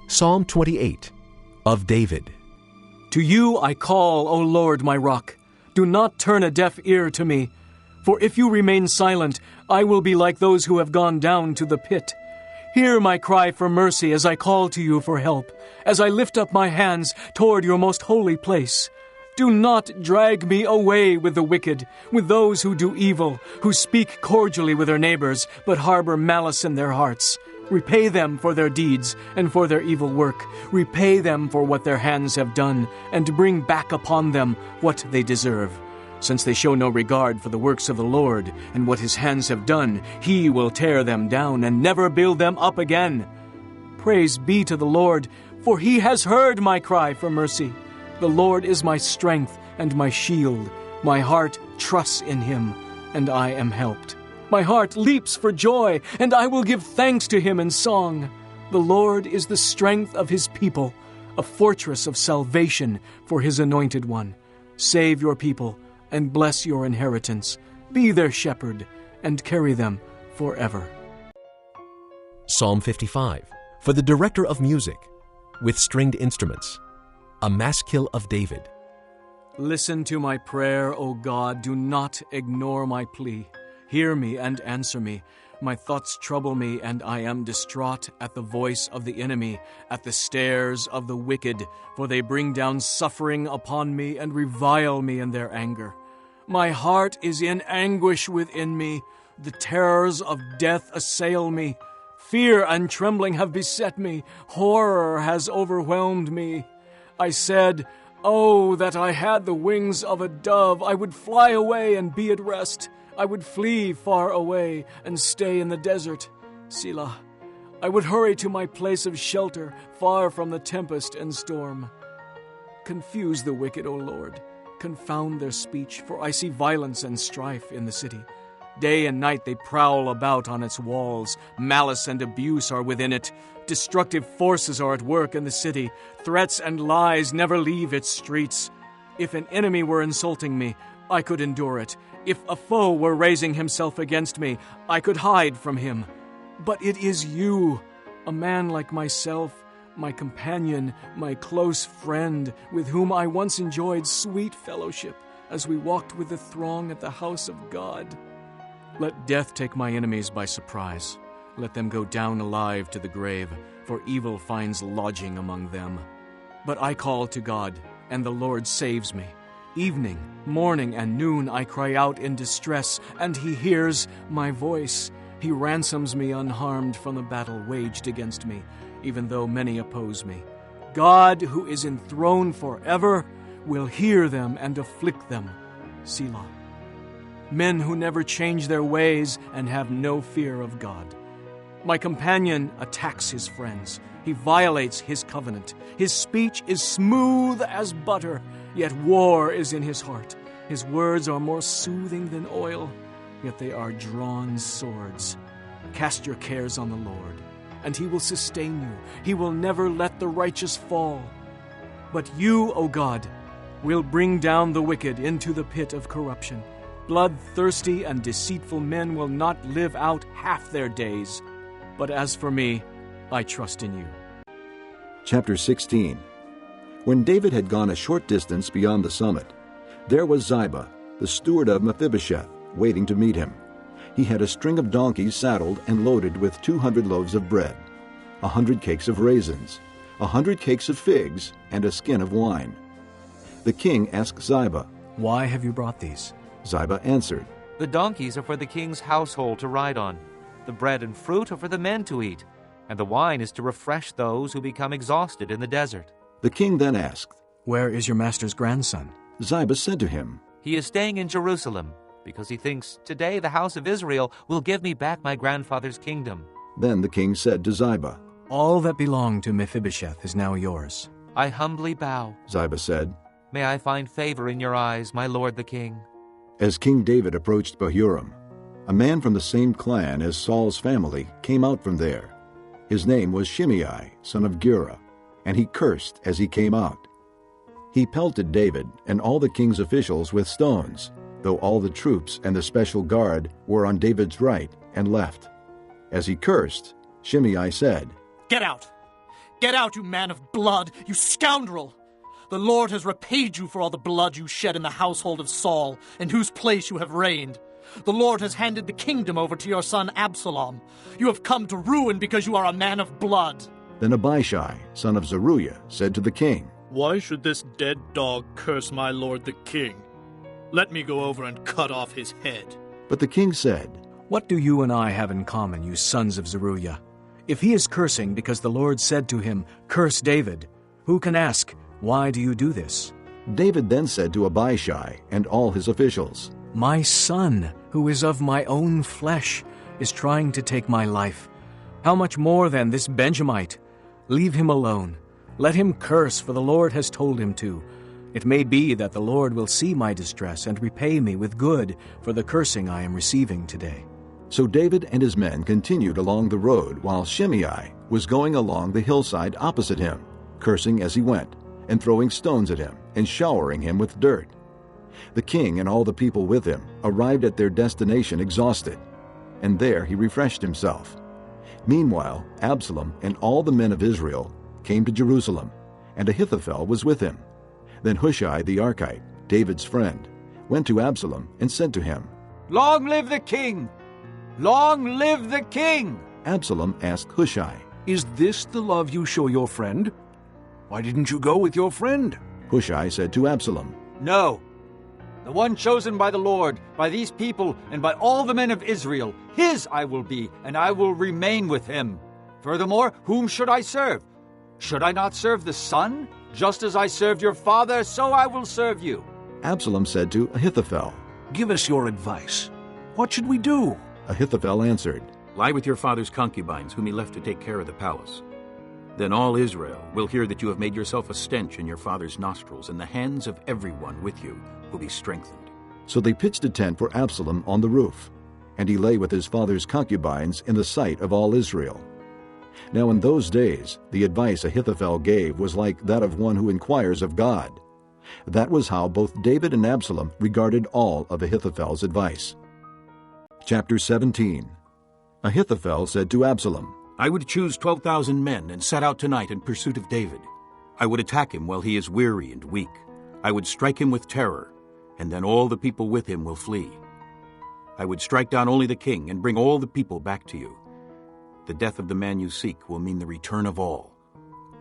Psalm 28, of David. To you I call, O Lord, my rock. Do not turn a deaf ear to me. For if you remain silent, I will be like those who have gone down to the pit. Hear my cry for mercy as I call to you for help, as I lift up my hands toward your most holy place. Do not drag me away with the wicked, with those who do evil, who speak cordially with their neighbors, but harbor malice in their hearts. Repay them for their deeds and for their evil work. Repay them for what their hands have done, and bring back upon them what they deserve. Since they show no regard for the works of the Lord, and what his hands have done, he will tear them down and never build them up again. Praise be to the Lord, for he has heard my cry for mercy. The Lord is my strength and my shield. My heart trusts in him, and I am helped. My heart leaps for joy, and I will give thanks to him in song. The Lord is the strength of his people, a fortress of salvation for his anointed one. Save your people and bless your inheritance. Be their shepherd and carry them forever. Psalm 55, for the director of music, with stringed instruments, a maskil of David. Listen to my prayer, O God. Do not ignore my plea. Hear me and answer me. My thoughts trouble me, and I am distraught at the voice of the enemy, at the stares of the wicked, for they bring down suffering upon me and revile me in their anger. My heart is in anguish within me. The terrors of death assail me. Fear and trembling have beset me. Horror has overwhelmed me. I said, "Oh, that I had the wings of a dove! I would fly away and be at rest. I would flee far away and stay in the desert. Selah. I would hurry to my place of shelter, far from the tempest and storm. Confuse the wicked, O Lord. Confound their speech, for I see violence and strife in the city. Day and night they prowl about on its walls. Malice and abuse are within it. Destructive forces are at work in the city. Threats and lies never leave its streets. If an enemy were insulting me, I could endure it. If a foe were raising himself against me, I could hide from him. But it is you, a man like myself, my companion, my close friend, with whom I once enjoyed sweet fellowship as we walked with the throng at the house of God. Let death take my enemies by surprise. Let them go down alive to the grave, for evil finds lodging among them. But I call to God, and the Lord saves me. Evening, morning, and noon I cry out in distress, and he hears my voice. He ransoms me unharmed from the battle waged against me, even though many oppose me. God, who is enthroned forever, will hear them and afflict them. Selah. Men who never change their ways and have no fear of God. My companion attacks his friends. He violates his covenant. His speech is smooth as butter, yet war is in his heart. His words are more soothing than oil, yet they are drawn swords. Cast your cares on the Lord, and he will sustain you. He will never let the righteous fall. But you, O God, will bring down the wicked into the pit of corruption. Bloodthirsty and deceitful men will not live out half their days. But as for me, I trust in you. Chapter 16. When David had gone a short distance beyond the summit, there was Ziba, the steward of Mephibosheth, waiting to meet him. He had a string of donkeys saddled and loaded with 200 loaves of bread, 100 cakes of raisins, 100 cakes of figs, and a skin of wine. The king asked Ziba, "Why have you brought these?" Ziba answered, "The donkeys are for the king's household to ride on. The bread and fruit are for the men to eat, and the wine is to refresh those who become exhausted in the desert." The king then asked, "Where is your master's grandson?" Ziba said to him, "He is staying in Jerusalem, because he thinks, 'Today the house of Israel will give me back my grandfather's kingdom.'" Then the king said to Ziba, "All that belonged to Mephibosheth is now yours." "I humbly bow," Ziba said. "May I find favor in your eyes, my lord the king." As King David approached Bahurim, a man from the same clan as Saul's family came out from there. His name was Shimei, son of Gera, and he cursed as he came out. He pelted David and all the king's officials with stones, though all the troops and the special guard were on David's right and left. As he cursed, Shimei said, Get out! Get out, you man of blood, you scoundrel! The Lord has repaid you for all the blood you shed in the household of Saul, in whose place you have reigned. The Lord has handed the kingdom over to your son Absalom. You have come to ruin because you are a man of blood. Then Abishai, son of Zeruiah, said to the king, Why should this dead dog curse my lord the king? Let me go over and cut off his head. But the king said, What do you and I have in common, you sons of Zeruiah? If he is cursing because the Lord said to him, Curse David, who can ask, Why do you do this? David then said to Abishai and all his officials, My son, who is of my own flesh, is trying to take my life. How much more then this Benjamite? Leave him alone. Let him curse, for the Lord has told him to. It may be that the Lord will see my distress and repay me with good for the cursing I am receiving today. So David and his men continued along the road, while Shimei was going along the hillside opposite him, cursing as he went, and throwing stones at him, and showering him with dirt. The king and all the people with him arrived at their destination exhausted, and there he refreshed himself. Meanwhile, Absalom and all the men of Israel came to Jerusalem, and Ahithophel was with him. Then Hushai the Archite, David's friend, went to Absalom and said to him, Long live the king! Long live the king! Absalom asked Hushai, Is this the love you show your friend? Why didn't you go with your friend? Hushai said to Absalom, No. The one chosen by the Lord, by these people, and by all the men of Israel, his I will be, and I will remain with him. Furthermore, whom should I serve? Should I not serve the son? Just as I served your father, so I will serve you. Absalom said to Ahithophel, Give us your advice. What should we do? Ahithophel answered, Lie with your father's concubines, whom he left to take care of the palace. Then all Israel will hear that you have made yourself a stench in your father's nostrils, and the hands of everyone with you will be strengthened. So they pitched a tent for Absalom on the roof, and he lay with his father's concubines in the sight of all Israel. Now in those days the advice Ahithophel gave was like that of one who inquires of God. That was how both David and Absalom regarded all of Ahithophel's advice. Chapter 17. Ahithophel said to Absalom, I would choose 12,000 men and set out tonight in pursuit of David. I would attack him while he is weary and weak. I would strike him with terror, and then all the people with him will flee. I would strike down only the king and bring all the people back to you. The death of the man you seek will mean the return of all.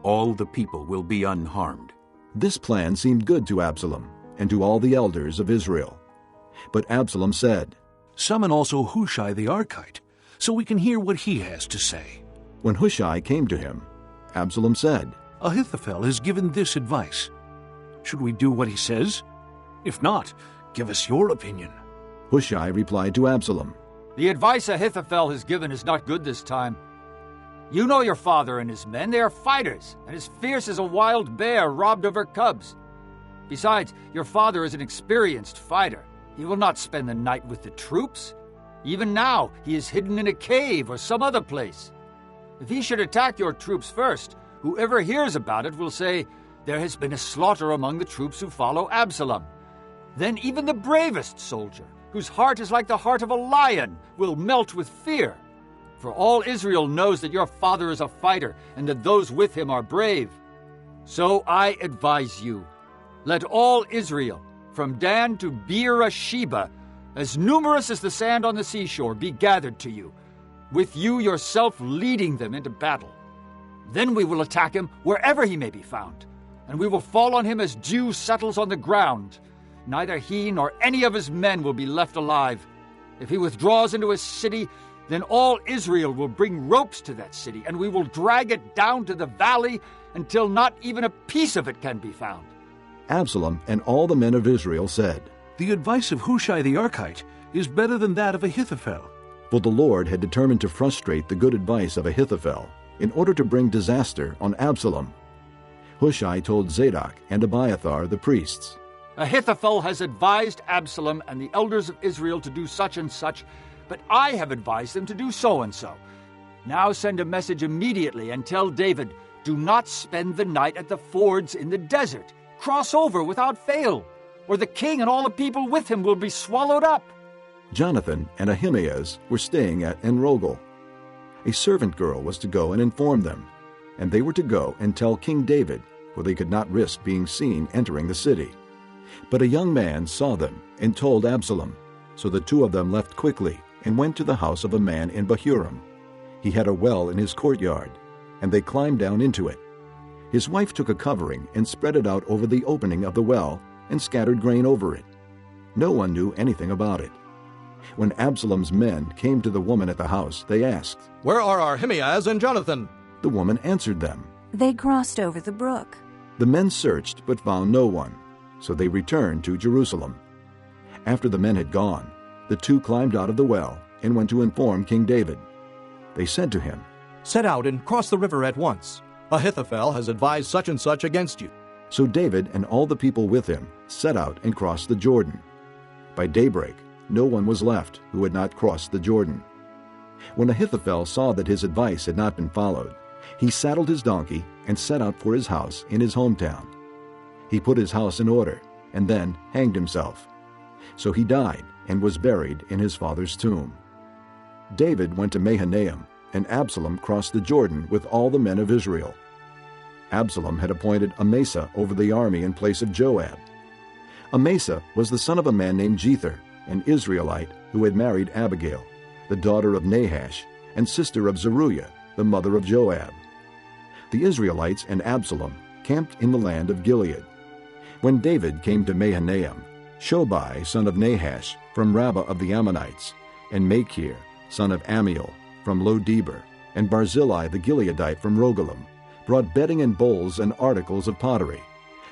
All the people will be unharmed. This plan seemed good to Absalom and to all the elders of Israel. But Absalom said, Summon also Hushai the Archite, so we can hear what he has to say. When Hushai came to him, Absalom said, Ahithophel has given this advice. Should we do what he says? If not, give us your opinion. Hushai replied to Absalom, The advice Ahithophel has given is not good this time. You know your father and his men. They are fighters, and as fierce as a wild bear robbed of her cubs. Besides, your father is an experienced fighter. He will not spend the night with the troops. Even now, he is hidden in a cave or some other place. If he should attack your troops first, whoever hears about it will say, There has been a slaughter among the troops who follow Absalom. Then even the bravest soldier, whose heart is like the heart of a lion, will melt with fear. For all Israel knows that your father is a fighter, and that those with him are brave. So I advise you, let all Israel, from Dan to Beersheba, as numerous as the sand on the seashore, be gathered to you, with you yourself leading them into battle. Then we will attack him wherever he may be found, and we will fall on him as dew settles on the ground. Neither he nor any of his men will be left alive. If he withdraws into a city, then all Israel will bring ropes to that city, and we will drag it down to the valley until not even a piece of it can be found. Absalom and all the men of Israel said, The advice of Hushai the Archite is better than that of Ahithophel. For the Lord had determined to frustrate the good advice of Ahithophel in order to bring disaster on Absalom. Hushai told Zadok and Abiathar the priests, Ahithophel has advised Absalom and the elders of Israel to do such and such, but I have advised them to do so and so. Now send a message immediately and tell David, Do not spend the night at the fords in the desert. Cross over without fail, or the king and all the people with him will be swallowed up. Jonathan and Ahimaaz were staying at Enrogel. A servant girl was to go and inform them, and they were to go and tell King David, for they could not risk being seen entering the city. But a young man saw them and told Absalom. So the two of them left quickly and went to the house of a man in Bahurim. He had a well in his courtyard, and they climbed down into it. His wife took a covering and spread it out over the opening of the well and scattered grain over it. No one knew anything about it. When Absalom's men came to the woman at the house, they asked, "Where are Ahimaaz and Jonathan?" The woman answered them, "They crossed over the brook." The men searched but found no one, so they returned to Jerusalem. After the men had gone, the two climbed out of the well and went to inform King David. They said to him, "Set out and cross the river at once. Ahithophel has advised such and such against you." So David and all the people with him set out and crossed the Jordan. By daybreak, no one was left who had not crossed the Jordan. When Ahithophel saw that his advice had not been followed, he saddled his donkey and set out for his house in his hometown. He put his house in order and then hanged himself. So he died and was buried in his father's tomb. David went to Mahanaim, and Absalom crossed the Jordan with all the men of Israel. Absalom had appointed Amasa over the army in place of Joab. Amasa was the son of a man named Jether, an Israelite who had married Abigail, the daughter of Nahash, and sister of Zeruiah, the mother of Joab. The Israelites and Absalom camped in the land of Gilead. When David came to Mahanaim, Shobai, son of Nahash, from Rabbah of the Ammonites, and Machir, son of Amiel, from Lo-debar, and Barzillai the Gileadite from Rogelim, brought bedding and bowls and articles of pottery.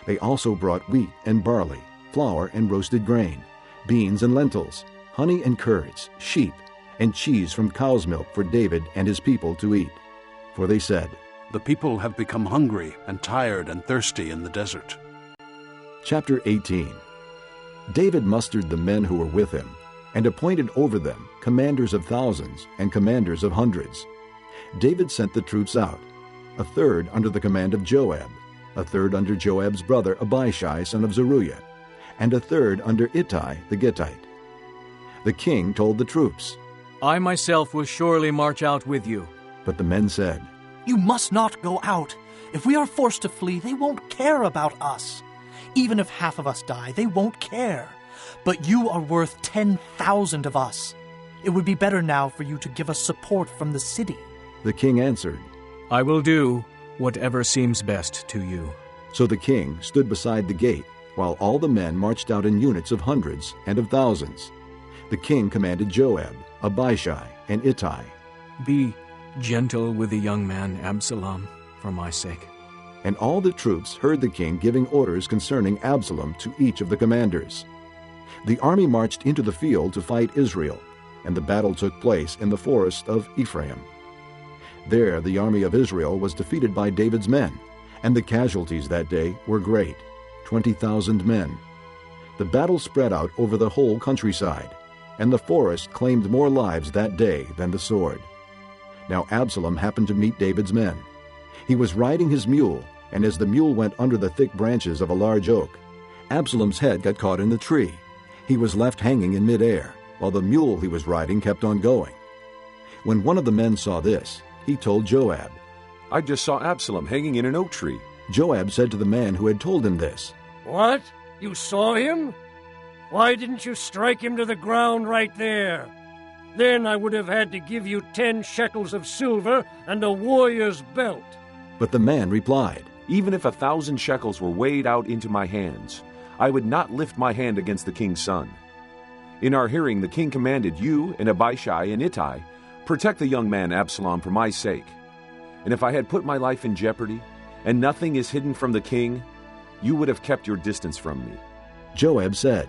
They also brought wheat and barley, flour and roasted grain, beans and lentils, honey and curds, sheep, and cheese from cow's milk for David and his people to eat. For they said, "The people have become hungry and tired and thirsty in the desert." Chapter 18. David mustered the men who were with him, and appointed over them commanders of thousands and commanders of hundreds. David sent the troops out, a third under the command of Joab, a third under Joab's brother Abishai son of Zeruiah, and a third under Ittai the Gittite. The king told the troops, "I myself will surely march out with you." But the men said, "You must not go out. If we are forced to flee, they won't care about us. Even if half of us die, they won't care. But you are worth 10,000 of us. It would be better now for you to give us support from the city." The king answered, "I will do whatever seems best to you." So the king stood beside the gate, while all the men marched out in units of hundreds and of thousands. The king commanded Joab, Abishai, and Ittai, "Be gentle with the young man Absalom for my sake." And all the troops heard the king giving orders concerning Absalom to each of the commanders. The army marched into the field to fight Israel, and the battle took place in the forest of Ephraim. There the army of Israel was defeated by David's men, and the casualties that day were great, 20,000 men. The battle spread out over the whole countryside, and the forest claimed more lives that day than the sword. Now Absalom happened to meet David's men. He was riding his mule, and as the mule went under the thick branches of a large oak, Absalom's head got caught in the tree. He was left hanging in midair, while the mule he was riding kept on going. When one of the men saw this, he told Joab. "I just saw Absalom hanging in an oak tree." Joab said to the man who had told him this, "What? You saw him? Why didn't you strike him to the ground right there? Then I would have had to give you 10 shekels of silver and a warrior's belt." But the man replied, "Even if 1,000 shekels were weighed out into my hands, I would not lift my hand against the king's son. In our hearing, the king commanded you and Abishai and Ittai, protect the young man Absalom for my sake. And if I had put my life in jeopardy, and nothing is hidden from the king, you would have kept your distance from me." Joab said,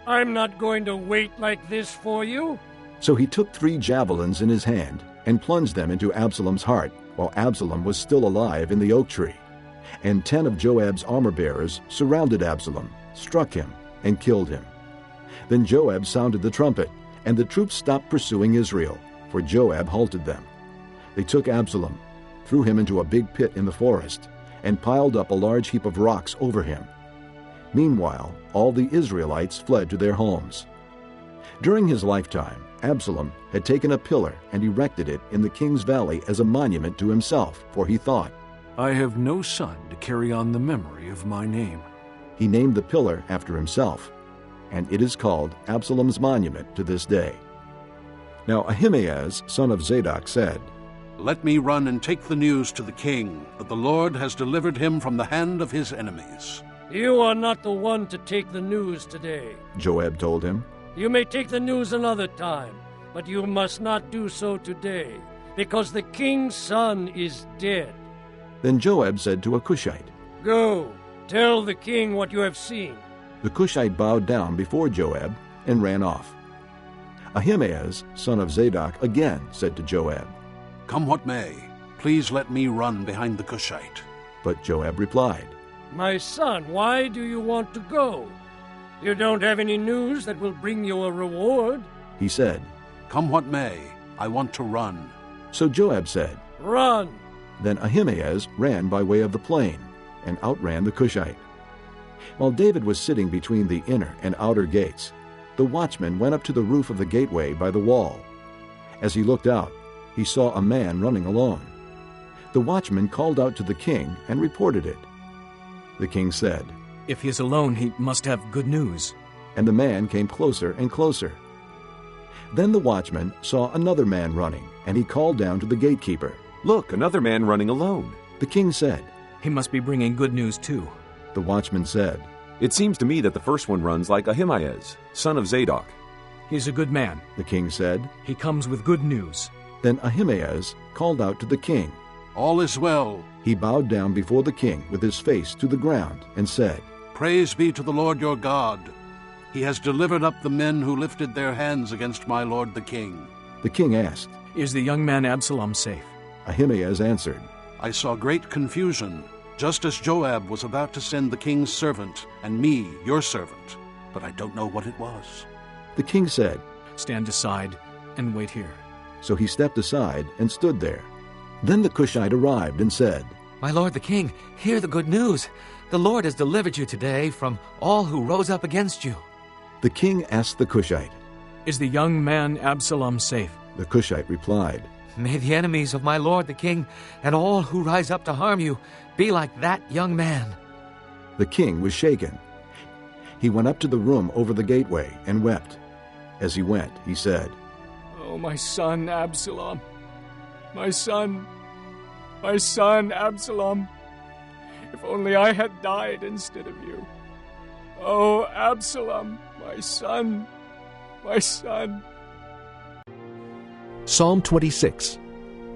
"I'm not going to wait like this for you." So he took 3 javelins in his hand and plunged them into Absalom's heart, while Absalom was still alive in the oak tree. And 10 of Joab's armor-bearers surrounded Absalom, struck him, and killed him. Then Joab sounded the trumpet, and the troops stopped pursuing Israel, for Joab halted them. They took Absalom, threw him into a big pit in the forest, and piled up a large heap of rocks over him. Meanwhile, all the Israelites fled to their homes. During his lifetime, Absalom had taken a pillar and erected it in the king's valley as a monument to himself, for he thought, I have no son to carry on the memory of my name. He named the pillar after himself, and it is called Absalom's monument to this day. Now Ahimaaz, son of Zadok, said, Let me run and take the news to the king, that the Lord has delivered him from the hand of his enemies. You are not the one to take the news today. Joab told him. You may take the news another time, but you must not do so today, because the king's son is dead. Then Joab said to a Cushite, Go, tell the king what you have seen. The Cushite bowed down before Joab and ran off. Ahimaaz, son of Zadok, again said to Joab, Come what may, please let me run behind the Cushite. But Joab replied, My son, why do you want to go? You don't have any news that will bring you a reward. He said, Come what may, I want to run. So Joab said, Run. Then Ahimaaz ran by way of the plain, and outran the Cushite. While David was sitting between the inner and outer gates, the watchman went up to the roof of the gateway by the wall. As he looked out, he saw a man running alone. The watchman called out to the king and reported it. The king said, If he is alone, he must have good news. And the man came closer and closer. Then the watchman saw another man running, and he called down to the gatekeeper. Look, another man running alone. The king said, He must be bringing good news too. The watchman said, It seems to me that the first one runs like Ahimaaz, son of Zadok. He's a good man. The king said. He comes with good news. Then Ahimaaz called out to the king. All is well. He bowed down before the king with his face to the ground and said, Praise be to the Lord your God. He has delivered up the men who lifted their hands against my lord the king. The king asked, Is the young man Absalom safe? Ahimaaz answered, I saw great confusion, just as Joab was about to send the king's servant and me, your servant, but I don't know what it was. The king said, Stand aside and wait here. So he stepped aside and stood there. Then the Cushite arrived and said, My lord the king, hear the good news. The Lord has delivered you today from all who rose up against you. The king asked the Cushite, Is the young man Absalom safe? The Cushite replied, May the enemies of my lord the king and all who rise up to harm you be like that young man. The king was shaken. He went up to the room over the gateway and wept. As he went, he said, Oh, my son Absalom, my son Absalom, if only I had died instead of you. Oh, Absalom, my son. Psalm 26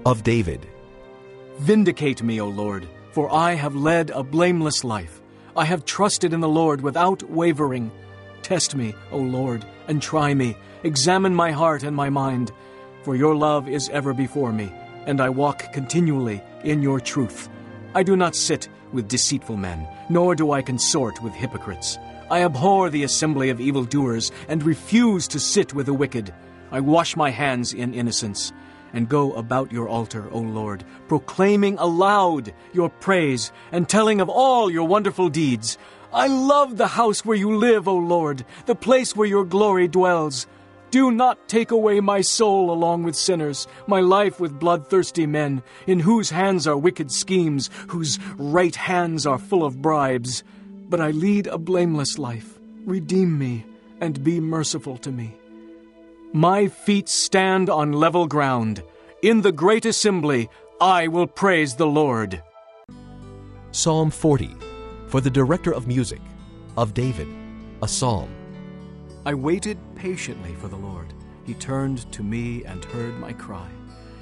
of David. Vindicate me, O Lord, for I have led a blameless life. I have trusted in the Lord without wavering. Test me, O Lord, and try me. Examine my heart and my mind. For your love is ever before me, and I walk continually in your truth. I do not sit with deceitful men, nor do I consort with hypocrites. I abhor the assembly of evildoers, and refuse to sit with the wicked. I wash my hands in innocence, and go about your altar, O Lord, proclaiming aloud your praise, and telling of all your wonderful deeds. I love the house where you live, O Lord, the place where your glory dwells. Do not take away my soul along with sinners, my life with bloodthirsty men, in whose hands are wicked schemes, whose right hands are full of bribes. But I lead a blameless life. Redeem me, and be merciful to me. My feet stand on level ground. In the great assembly, I will praise the Lord. Psalm 40, for the director of music, of David, a psalm. I waited patiently for the Lord. He turned to me and heard my cry.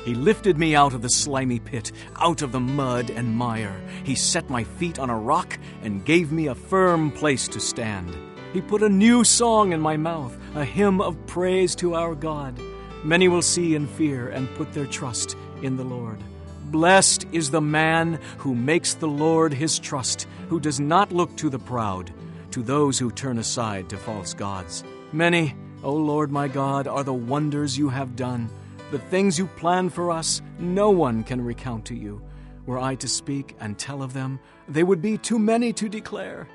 He lifted me out of the slimy pit, out of the mud and mire. He set my feet on a rock and gave me a firm place to stand. He put a new song in my mouth, a hymn of praise to our God. Many will see and fear and put their trust in the Lord. Blessed is the man who makes the Lord his trust, who does not look to the proud, to those who turn aside to false gods. Many, O Lord my God, are the wonders you have done. The things you plan for us, no one can recount to you. Were I to speak and tell of them, they would be too many to declare.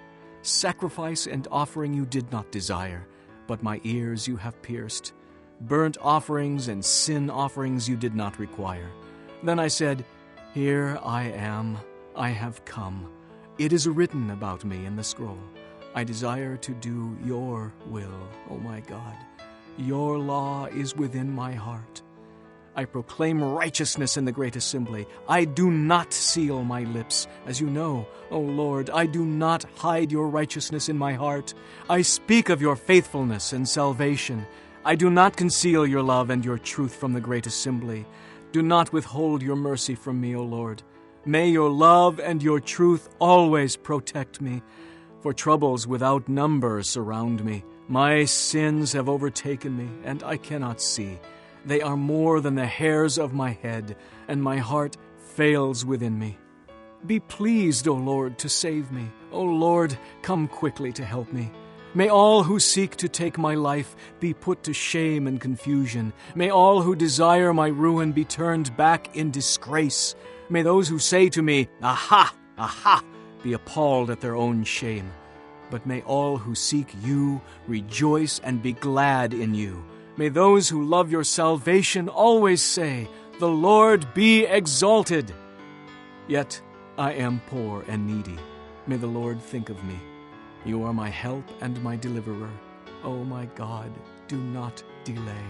Sacrifice and offering you did not desire, but my ears you have pierced. Burnt offerings and sin offerings you did not require. Then I said, Here I am. I have come. It is written about me in the scroll. I desire to do your will, O my God. Your law is within my heart. I proclaim righteousness in the great assembly. I do not seal my lips. As you know, O Lord, I do not hide your righteousness in my heart. I speak of your faithfulness and salvation. I do not conceal your love and your truth from the great assembly. Do not withhold your mercy from me, O Lord. May your love and your truth always protect me, for troubles without number surround me. My sins have overtaken me, and I cannot see. They are more than the hairs of my head, and my heart fails within me. Be pleased, O Lord, to save me. O Lord, come quickly to help me. May all who seek to take my life be put to shame and confusion. May all who desire my ruin be turned back in disgrace. May those who say to me, "Aha! Aha!" be appalled at their own shame. But may all who seek you rejoice and be glad in you. May those who love your salvation always say, "The Lord be exalted." Yet I am poor and needy. May the Lord think of me. You are my help and my deliverer. Oh my God, do not delay.